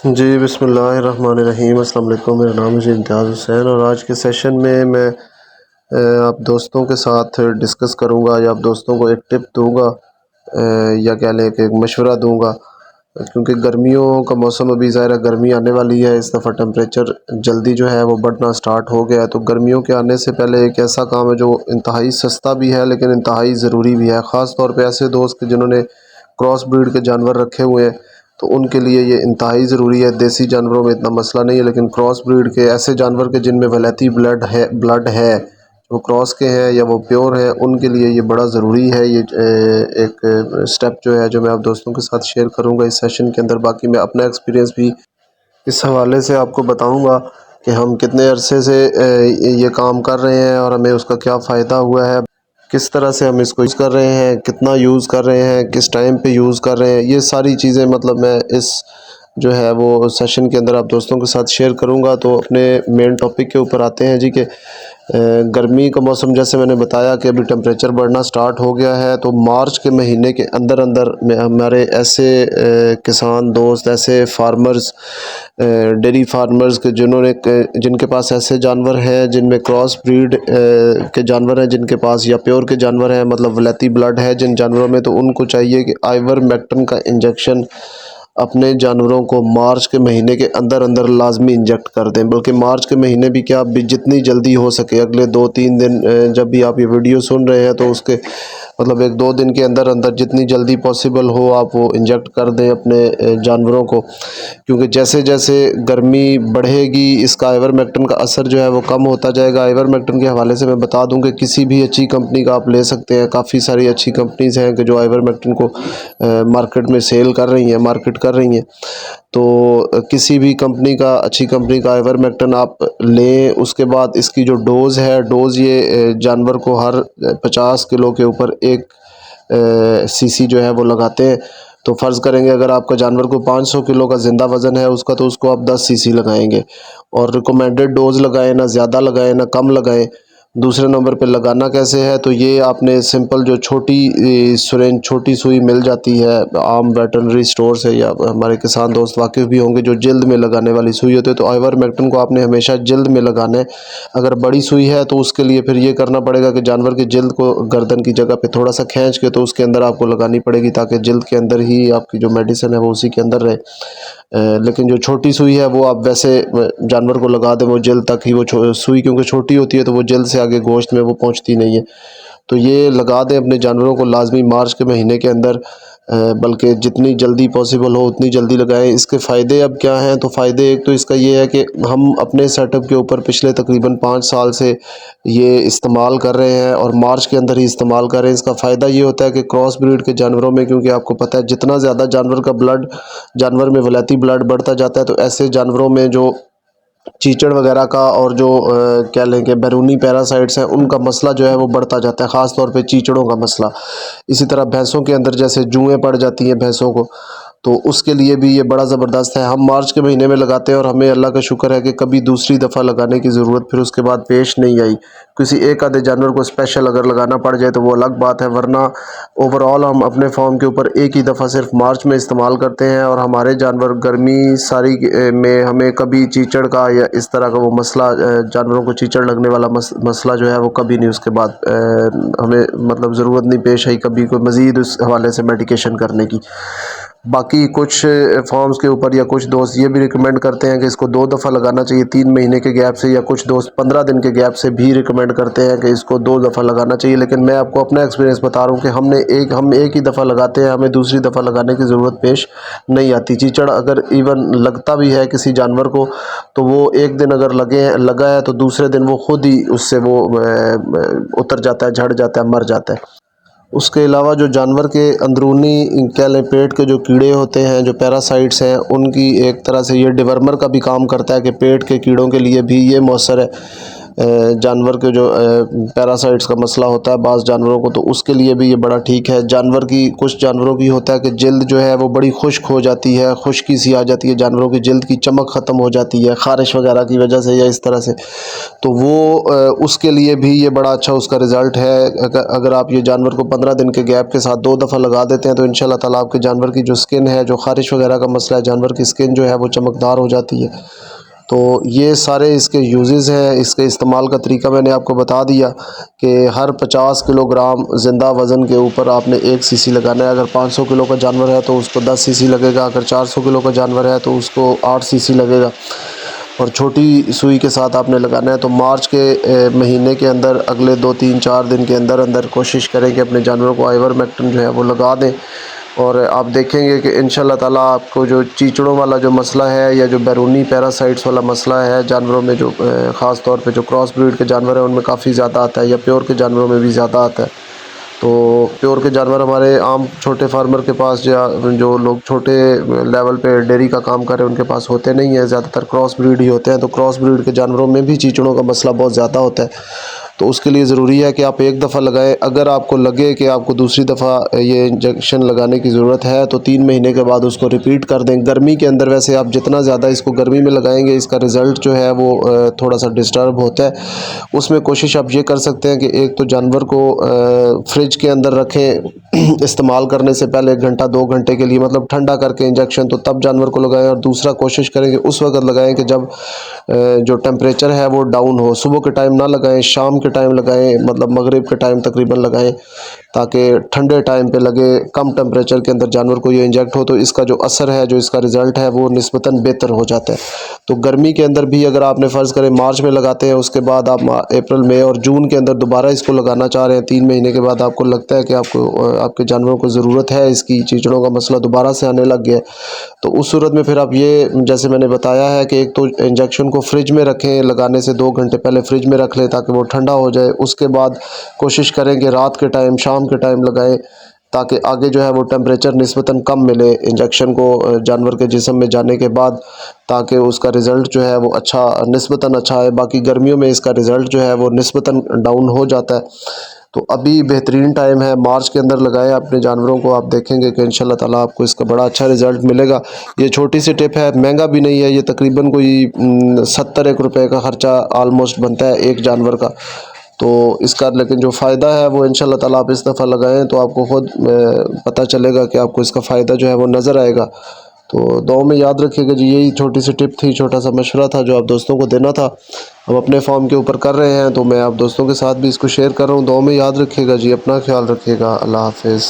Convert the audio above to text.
जी, बिस्मिल्लाहिर्रहमानिर्रहीम। अस्सलाम वालेकुम। मेरा नाम है जी इम्तियाज़ हुसैन और आज के सेशन में मैं आप दोस्तों के साथ डिस्कस करूँगा या आप दोस्तों को एक टिप दूँगा, या कह लें कि एक मशवरा दूँगा, क्योंकि गर्मियों का मौसम अभी ज़ाहिर है गर्मी आने वाली है। इस दफ़ा टेम्परेचर जल्दी जो है वो बढ़ना स्टार्ट हो गया है। तो गर्मियों के आने से पहले एक ऐसा काम है जो इंतहाई सस्ता भी है लेकिन इंतहाई ज़रूरी भी है। ख़ास तौर पे ऐसे दोस्त जिन्होंने क्रॉस ब्रीड के जानवर रखे हुए हैं तो उनके लिए ये इंतहाई ज़रूरी है। देसी जानवरों में इतना मसला नहीं है, लेकिन क्रॉस ब्रीड के ऐसे जानवर के जिनमें वलैती ब्लड है, वो क्रॉस के हैं या वो प्योर हैं, उनके लिए ये बड़ा ज़रूरी है। ये एक स्टेप जो है जो मैं आप दोस्तों के साथ शेयर करूँगा इस सेशन के अंदर। बाकी मैं अपना एक्सपीरियंस भी इस हवाले से आपको बताऊँगा कि हम कितने अरसे से ये काम कर रहे हैं और हमें उसका क्या फ़ायदा हुआ है, किस तरह से हम इसको यूज़ कर रहे हैं, कितना यूज़ कर रहे हैं, किस टाइम पे यूज़ कर रहे हैं। ये सारी चीज़ें मतलब मैं इस जो है वो सेशन के अंदर आप दोस्तों के साथ शेयर करूँगा। तो अपने मेन टॉपिक के ऊपर आते हैं जी कि गर्मी का मौसम जैसे मैंने बताया कि अभी टेम्परेचर बढ़ना स्टार्ट हो गया है। तो मार्च के महीने के अंदर अंदर में हमारे ऐसे किसान दोस्त, ऐसे फार्मर्स, डेयरी फार्मर्स के जिनके पास ऐसे जानवर हैं जिनमें क्रॉस ब्रीड के जानवर हैं, जिनके पास या प्योर के जानवर हैं, मतलब वलैती ब्लड है जिन जानवरों में, तो उनको चाहिए कि आइवरमेक्टिन का इंजेक्शन अपने जानवरों को मार्च के महीने के अंदर अंदर लाजमी इंजेक्ट कर दें। बल्कि मार्च के महीने भी क्या, भी जितनी जल्दी हो सके, अगले 2-3 दिन जब भी आप ये वीडियो सुन रहे हैं तो उसके मतलब 1-2 दिन के अंदर अंदर जितनी जल्दी पॉसिबल हो आप वो इंजेक्ट कर दें अपने जानवरों को। क्योंकि जैसे जैसे गर्मी बढ़ेगी इसका आइवरमेक्टिन का असर जो है वो कम होता जाएगा। आइवरमेक्टिन के हवाले से मैं बता दूं कि किसी भी अच्छी कंपनी का आप ले सकते हैं। काफ़ी सारी अच्छी कंपनीज़ हैं कि जो आइवरमेक्टिन को मार्केट में सेल कर रही हैं, मार्केट कर रही हैं। तो किसी भी कंपनी का, अच्छी कंपनी का आइवरमेक्टिन आप लें। उसके बाद इसकी जो डोज़ ये जानवर को हर 50 किलो के ऊपर 1 सीसी जो है वो लगाते हैं। तो फ़र्ज़ करेंगे अगर आपका जानवर को 500 किलो का ज़िंदा वज़न है उसका, तो उसको आप 10 सीसी लगाएंगे। और रिकमेंडेड डोज़ लगाएं, ना ज़्यादा लगाएं ना कम लगाएं। दूसरे नंबर पे लगाना कैसे है, तो ये आपने सिंपल जो छोटी सिरिंज, छोटी सुई मिल जाती है आम वेटरनरी स्टोर से, या हमारे किसान दोस्त वाकिफ़ भी होंगे, जो जल्द में लगाने वाली सुई होती है। तो आइवरमेक्टिन को आपने हमेशा जल्द में लगाना है। अगर बड़ी सुई है तो उसके लिए फिर ये करना पड़ेगा कि जानवर की जल्द को गर्दन की जगह पे थोड़ा सा खींच के तो उसके अंदर आपको लगानी पड़ेगी, ताकि जल्द के अंदर ही आपकी जो मेडिसिन है वो उसी के अंदर रहे। लेकिन जो छोटी सुई है वो आप वैसे जानवर को लगा दें, वो जल्द तक ही, वो सुई क्योंकि छोटी होती है तो वो जल्द से आगे गोश्त में वो पहुंचती नहीं है। तो ये लगा दें अपने जानवरों को लाजमी मार्च के महीने के अंदर, बल्कि जितनी जल्दी पॉसिबल हो उतनी जल्दी लगाएं। इसके फ़ायदे अब क्या हैं, तो फ़ायदे एक तो इसका ये है कि हम अपने सेटअप के ऊपर पिछले तकरीबन 5 साल से ये इस्तेमाल कर रहे हैं और मार्च के अंदर ही इस्तेमाल कर रहे हैं। इसका फ़ायदा ये होता है कि क्रॉस ब्रीड के जानवरों में, क्योंकि आपको पता है जितना ज़्यादा जानवर में वलैती ब्लड बढ़ता जाता है, तो ऐसे जानवरों में जो चीचड़ वगैरह का और जो क्या लें कि बैरूनी पैरासाइट्स हैं उनका मसला जो है वो बढ़ता जाता है, ख़ास तौर पे चीचड़ों का मसला। इसी तरह भैंसों के अंदर जैसे जुएँ पड़ जाती हैं भैंसों को, तो उसके लिए भी ये बड़ा ज़बरदस्त है। हम मार्च के महीने में लगाते हैं और हमें अल्लाह का शुक्र है कि कभी दूसरी दफ़ा लगाने की ज़रूरत फिर उसके बाद पेश नहीं आई। किसी एक आधे जानवर को स्पेशल अगर लगाना पड़ जाए तो वो अलग बात है, वरना ओवरऑल हम अपने फार्म के ऊपर एक ही दफ़ा सिर्फ मार्च में इस्तेमाल करते हैं। और हमारे जानवर गर्मी सारी में हमें कभी चीचड़ का या इस तरह का वो मसला, जानवरों को चीचड़ लगने वाला मसला जो है वो कभी नहीं उसके बाद हमें मतलब ज़रूरत नहीं पेश आई कभी कोई मज़ीद उस हवाले से मेडिकेशन करने की। बाकी कुछ फॉर्म्स के ऊपर या कुछ दोस्त ये भी रिकमेंड करते हैं कि इसको 2 दफ़ा लगाना चाहिए 3 महीने के गैप से, या कुछ दोस्त 15 दिन के गैप से भी रिकमेंड करते हैं कि इसको 2 दफ़ा लगाना चाहिए। लेकिन मैं आपको अपना एक्सपीरियंस बता रहा हूँ कि हम एक ही दफ़ा लगाते हैं, हमें दूसरी दफ़ा लगाने की ज़रूरत पेश नहीं आती। चीचड़ अगर इवन लगता भी है किसी जानवर को, तो वो एक दिन अगर लगा है तो दूसरे दिन वो खुद ही उससे वो उतर जाता है, झड़ जाता है, मर जाता है। उसके अलावा जो जानवर के अंदरूनी कह लें पेट के जो कीड़े होते हैं, जो पैरासाइट्स हैं, उनकी एक तरह से ये डिवर्मर का भी काम करता है कि पेट के कीड़ों के लिए भी ये मौसर है। जानवर के जो पैरासाइट्स का मसला होता है बाज़ जानवरों को, तो उसके लिए भी ये बड़ा ठीक है। जानवर की कुछ जानवरों की होता है कि जल्द जो है वो बड़ी खुश्क हो जाती है, खुश्की सी आ जाती है, जानवरों की जल्द की चमक ख़त्म हो जाती है ख़ारिश वगैरह की वजह से या इस तरह से, तो वो उसके लिए भी ये बड़ा अच्छा उसका रिज़ल्ट है। अगर आप ये जानवर को 15 दिन के गैप के साथ 2 दफ़ा लगा देते हैं तो इंशाल्लाह ताला आपके जानवर की जो स्किन है, जो ख़ारिश वगैरह का मसला है, जानवर की स्किन जो है वो चमकदार हो जाती है। तो ये सारे इसके यूजेज़ हैं। इसके इस्तेमाल का तरीका मैंने आपको बता दिया कि हर 50 किलोग्राम ज़िंदा वज़न के ऊपर आपने 1 सीसी लगाना है। अगर 500 किलो का जानवर है तो उसको 10 सीसी लगेगा, अगर 400 किलो का जानवर है तो उसको 8 सीसी लगेगा, और छोटी सुई के साथ आपने लगाना है। तो मार्च के महीने के अंदर अगले 2-3-4 दिन के अंदर अंदर कोशिश करें कि अपने जानवरों को आइवरमेक्टिन जो है वो लगा दें, और आप देखेंगे कि इंशाल्लाह ताला आपको जो चीचड़ों वाला जो मसला है या जो बैरूनी पैरासाइट्स वाला मसला है जानवरों में, जो ख़ास तौर पे जो क्रॉस ब्रीड के जानवर हैं उनमें काफ़ी ज़्यादा आता है, या प्योर के जानवरों में भी ज़्यादा आता है। तो प्योर के जानवर हमारे आम छोटे फार्मर के पास, या जो लोग छोटे लेवल पे डेयरी का काम कर रहे हैं उनके पास होते नहीं हैं, ज़्यादातर क्रॉस ब्रीड ही होते हैं। तो क्रॉस ब्रीड के जानवरों में भी चीचड़ों का मसला बहुत ज़्यादा होता है। तो उसके लिए ज़रूरी है कि आप एक दफ़ा लगाएं। अगर आपको लगे कि आपको दूसरी दफ़ा ये इंजेक्शन लगाने की ज़रूरत है तो 3 महीने के बाद उसको रिपीट कर दें। गर्मी के अंदर वैसे आप जितना ज़्यादा इसको गर्मी में लगाएंगे इसका रिज़ल्ट जो है वो थोड़ा सा डिस्टर्ब होता है। उसमें कोशिश आप ये कर सकते हैं कि एक तो जानवर को फ्रिज के अंदर रखें इस्तेमाल करने से पहले 1 घंटा 2 घंटे के लिए, मतलब ठंडा करके इंजेक्शन, तो तब जानवर को लगाएं। और दूसरा कोशिश करें कि उस वक्त लगाएं कि जब जो टेम्परेचर है वो डाउन हो। सुबह के टाइम ना लगाएं, शाम के टाइम लगाएं, मतलब मगरिब के टाइम तकरीबन लगाएं, ताकि ठंडे टाइम पे लगे, कम टेम्परेचर के अंदर जानवर को ये इंजेक्ट हो तो इसका जो असर है, जो इसका रिज़ल्ट है वो निस्बतन बेहतर हो जाता है। तो गर्मी के अंदर भी अगर आपने फ़र्ज़ करें मार्च में लगाते हैं, उसके बाद आप अप्रैल मई और जून के अंदर दोबारा इसको लगाना चाह रहे हैं, 3 महीने के बाद आपको लगता है कि आपको आपके जानवरों को ज़रूरत है, इसकी चीचड़ों का मसला दोबारा से आने लग गया है, तो उस सूरत में फिर आप ये, जैसे मैंने बताया है कि एक तो इंजेक्शन को फ्रिज में रखें, लगाने से 2 घंटे पहले फ्रिज में रख लें ताकि वो ठंडा हो जाए। उसके बाद कोशिश करें कि रात के टाइम, शाम के टाइम लगाएं, ताकि आगे जो है वो टेम्परेचर निस्बतन कम मिले इंजेक्शन को जानवर के जिस्म में जाने के बाद, ताकि उसका रिज़ल्ट जो है वो अच्छा, निस्बतन अच्छा है। बाकी गर्मियों में इसका रिज़ल्ट जो है वो निस्बतन डाउन हो जाता है। तो अभी बेहतरीन टाइम है, मार्च के अंदर लगाएं अपने जानवरों को, आप देखेंगे कि इंशाल्लाह ताला आपको इसका बड़ा अच्छा रिज़ल्ट मिलेगा। ये छोटी सी टिप है, महंगा भी नहीं है, ये तकरीबन कोई 70-1 रुपये का ख़र्चा आलमोस्ट बनता है एक जानवर का। तो इसका लेकिन जो फ़ायदा है वो इंशाल्लाह ताला आप इस दफ़ा लगाएं तो आपको ख़ुद पता चलेगा कि आपको इसका फ़ायदा जो है वो नज़र आएगा। तो दुआ में याद रखिएगा जी, यही छोटी सी टिप थी, छोटा सा मशवरा था जो आप दोस्तों को देना था। हम अपने फार्म के ऊपर कर रहे हैं तो मैं आप दोस्तों के साथ भी इसको शेयर कर रहा हूँ। दुआ में याद रखिएगा जी, अपना ख्याल रखिएगा। अल्लाह हाफ़िज़।